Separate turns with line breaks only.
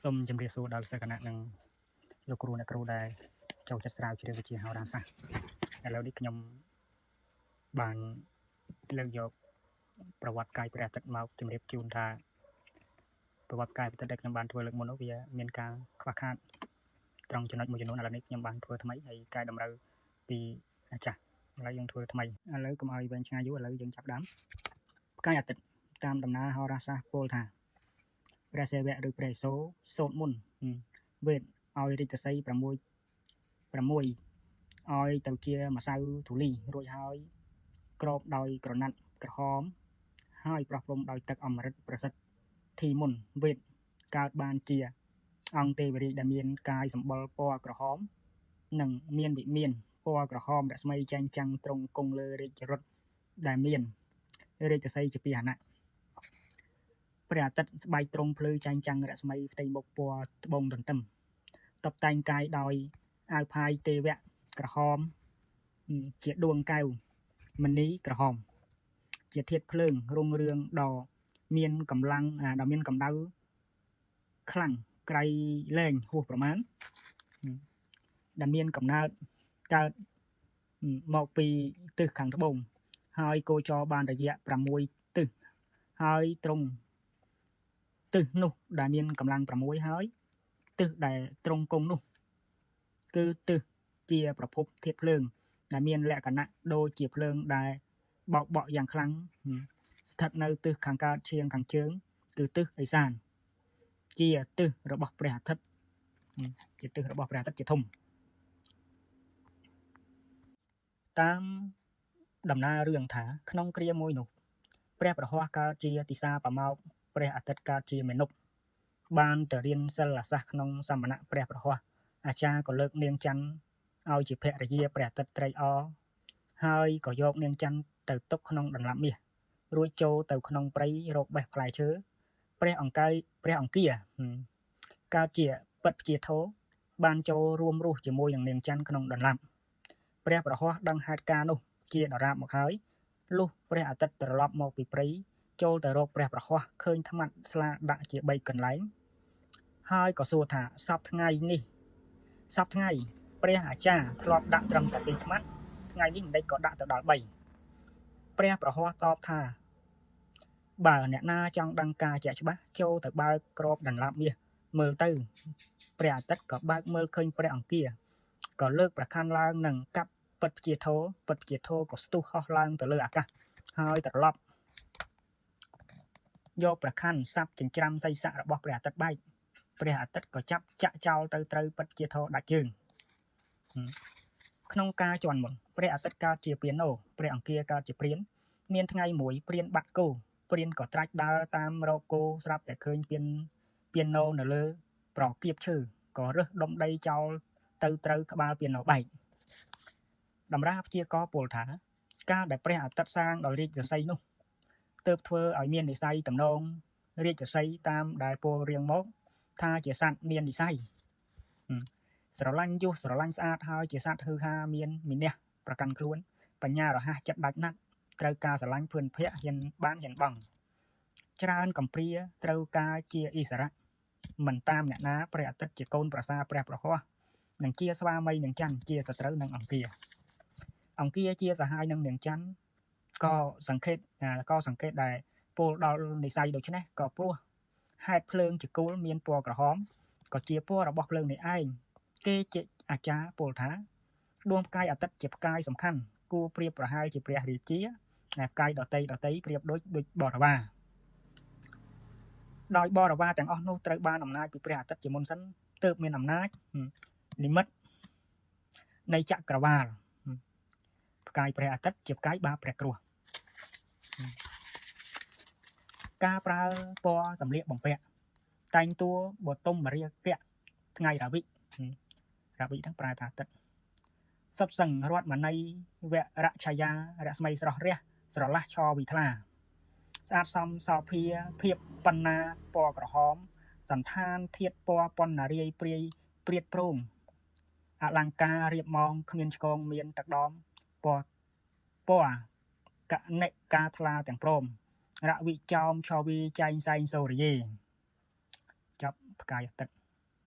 សូមជម្រាបសួរដល់សិស្សគណៈនិងលោកគ្រូអ្នកគ្រូដែលចូលចិត្តស្រាវជ្រាវវិទ្យាហោរាសាស្ត្រឥឡូវនេះខ្ញុំបានលើកយកប្រវត្តិកាយព្រះអាទិត្យមកជម្រាបជូនថាប្រវត្តិកាយព្រះអាទិត្យដែលខ្ញុំបានធ្វើលើកមុននោះវាមានការខ្វះខាតត្រង់ចំណុចមួយចំនួនឥឡូវនេះខ្ញុំបានធ្វើថ្មីហើយកែតម្រូវពីអាចារ្យឥឡូវយើងធ្វើថ្មីឥឡូវកុំឲ្យវែងឆ្ងាយយូរឥឡូវយើងចាប់ដើមផ្កាយអាទិត្យតាមដំណើរហោរាសាស្ត្រពោលថាព្រះសិវៈឬព្រះឥសូរសូត្រមុនវេទឲ្យរាជសី6ឲ្យទៅជាម្សៅធូលីរួចហើយក្របដោយក្រណាត់ក្រហមហើយប្រោះព្រំដោយទឹកអមฤតប្រសិទ្ធធីមុនវេទកើតបានជាអង្គទេវរាជដែលមានកាយសម្បុរពណ៌ក្រហមនិងមានវិមានពណ៌ក្រហមរស្មីចែងចាំងត្រង់គង់លើរាជរថដែលមានរាជសីជាពាហនៈព្រះអាទិត្យស្បែកត្រង់ភ្លឺចែងចាំងរស្មីផ្ទៃមុខពណ៌ត្បូងទន្ទឹមតុបតែងកាយដោយអាវផាយទេវៈក្រហមជាដួងកែវមณีក្រហមជាធាតុភ្លើងរុងរឿងដ៏មានកម្លាំងដ៏មានកម្ដៅខ្លាំងក្រៃលែងហួសប្រមាណដែលមានកំណើតកើតមកពីទិសខាងត្បូងហើយគោចរបានរយៈ6ទិសហើយត្រង់ទិសនោះដែលមានកម្លាំង6ហើយទិសដែលត្រង់គង់នោះគឺទិសជាប្រភពធាតុភ្លើងដែលមានលក្ខណៈដូចជាភ្លើងដែលបោកបក់យ៉ាងខ្លាំងស្ថិតនៅទិសខាងកើតឈៀងខាងជើងគឺទិសឦសានជាទិសរបស់ព្រះអាទិត្យជាទិសរបស់ព្រះអាទិត្យជាធំតាមដំណើររឿងថាក្នុងគ្រាមួយនោះព្រះប្រហ័សកើតជាទិសាបមោកព្រះអាទិត្យកើតជាមាណពបានទៅរៀនសិលសាស្ត្រក្នុងសមណៈព្រះប្រហ័សអាចារ្យក៏លើកនាងច័ន្ទឲ្យជាភរិយាព្រះអាទិត្យត្រេកអរហើយក៏យកនាងច័ន្ទទៅទុកក្នុងដន្លាប់មាសរួចចូលទៅក្នុងព្រៃរកបេះផ្លែឈើព្រះអង្គាកើតជាពិតព្យាធរបានចូលរួមរស់ជាមួយនឹងនាងច័ន្ទក្នុងដន្លាប់ព្រះប្រហ័សដឹងហេតុការណ៍នោះជាដរាបមកហើយលុះព្រះអាទិត្យត្រឡប់មកពីព្រៃចូលទៅរកព្រះប្រហ័សឃើញថ្មាត់ស្លាដាក់ជា3កន្លែងហើយក៏សួរថាសប្តាហ៍ថ្ងៃព្រះអាចារ្យធ្លាប់ដាក់ត្រឹមតែ2ថ្មាត់ថ្ងៃនេះមិនដេចក៏ដាក់ទៅដល់3ព្រះប្រហ័សតបថាបើអ្នកណាចង់ដឹងការជាក់ច្បាស់ចូលទៅបើកក្របដន្លាប់មាសមើលទៅព្រះអាទិត្យក៏បើកមើលឃើញព្រះអង្គាក៏លើកប្រខាន់ឡើងនឹងកាប់ពិតព្យាធរក៏ស្ទុះហោះឡើងទៅលើអាកាសហើយត្រឡប់យកប្រខាន់សាប់ចិញ្ច្រាំសីស័ករបស់ព្រះអាទិត្យបែកព្រះអាទិត្យក៏ចាប់ចាក់ចោលទៅត្រូវពិតព្យាធរដាច់ជើងក្នុងការជន់មុនព្រះអាទិត្យកើតជាពាណូព្រះអង្គាកើតជាព្រានមានថ្ងៃមួយព្រានបាត់គោព្រានក៏ត្រាច់ដើរតាមរកគោស្រាប់តែឃើញពាណូនៅលើប្រគៀបឈើក៏រើសដុំដីចោលទៅត្រូវក្បាលពាណូបែកតម្រាព្យាករពោលថាការដែលព្រះអាទិត្យសាងដោយរាជសីនោះទើបធ្វើឲ្យមាននិស័យតំណងរាជសីតាមដែលពោលរៀងមកថាជាសត្វមាននិស័យស្រឡាញ់យុះស្រឡាញ់ស្អាតហើយជាសត្វហឺហាមានមីនះប្រកាន់ខ្លួនបញ្ញារហ័សចិត្តដាច់ណាត់ត្រូវការស្រឡាញ់ភឿនភ័ក្រហ៊ានបង់ច្រើនកំព្រាត្រូវការជាឥស្សរៈមិនតាមអ្នកណាព្រះអាទិត្យជាកូនប្រសារព្រះប្រហ័សនិងជាស្វាមីនឹងច័ន្ទជាសត្រូវនឹងអង្គាជាសហាយនឹងនាងច័ន្ទក៏សង្កេតដែលពោលដល់និស័យដូច្នេះក៏ព្រោះហេតុភ្លើងជាគោលមានពណ៌ក្រហមក៏ជាពណ៌របស់ភ្លើងនេះឯងគេជាអាចារ្យពោលថាដួងផ្កាយអាទិត្យជាផ្កាយសំខាន់គួរប្រៀបប្រហែលជាព្រះរាជាផ្កាយដតីប្រៀបដូចបរិវារដោយបរិវារទាំងអស់នោះត្រូវបានអំណាចពីព្រះអាទិត្យជាមុនសិនទើបមានអំណាចនិមិត្តនៃចក្រវាឡផ្កាយព្រះអាទិត្យជាផ្កាយបាបព្រះគ្រោះការប្រើពណ៌សម្លៀកបំពាក់តែងតួបតុមរាគៈថ្ងៃរាវិហ្នឹងប្រើថាអាទិត្យសុទ្ធសឹងរតមណីវរឆាយារស្មីស្រស់រះស្រឡះឆវិថ្លាស្អាតសមសោភាភាពបណ្ណាពណ៌ក្រហមសន្តានធាតពណ៌ប៉ុននារីព្រាយព្រាតព្រមអលង្ការរៀបម៉ងគ្មានឆ្កងមានទឹកដមពណ៌កនិកាថ្លាទាំងព្រមរវិចោមឆវីចែងសែងសូរិយេចប់ ផ្កាយអាទិត្យ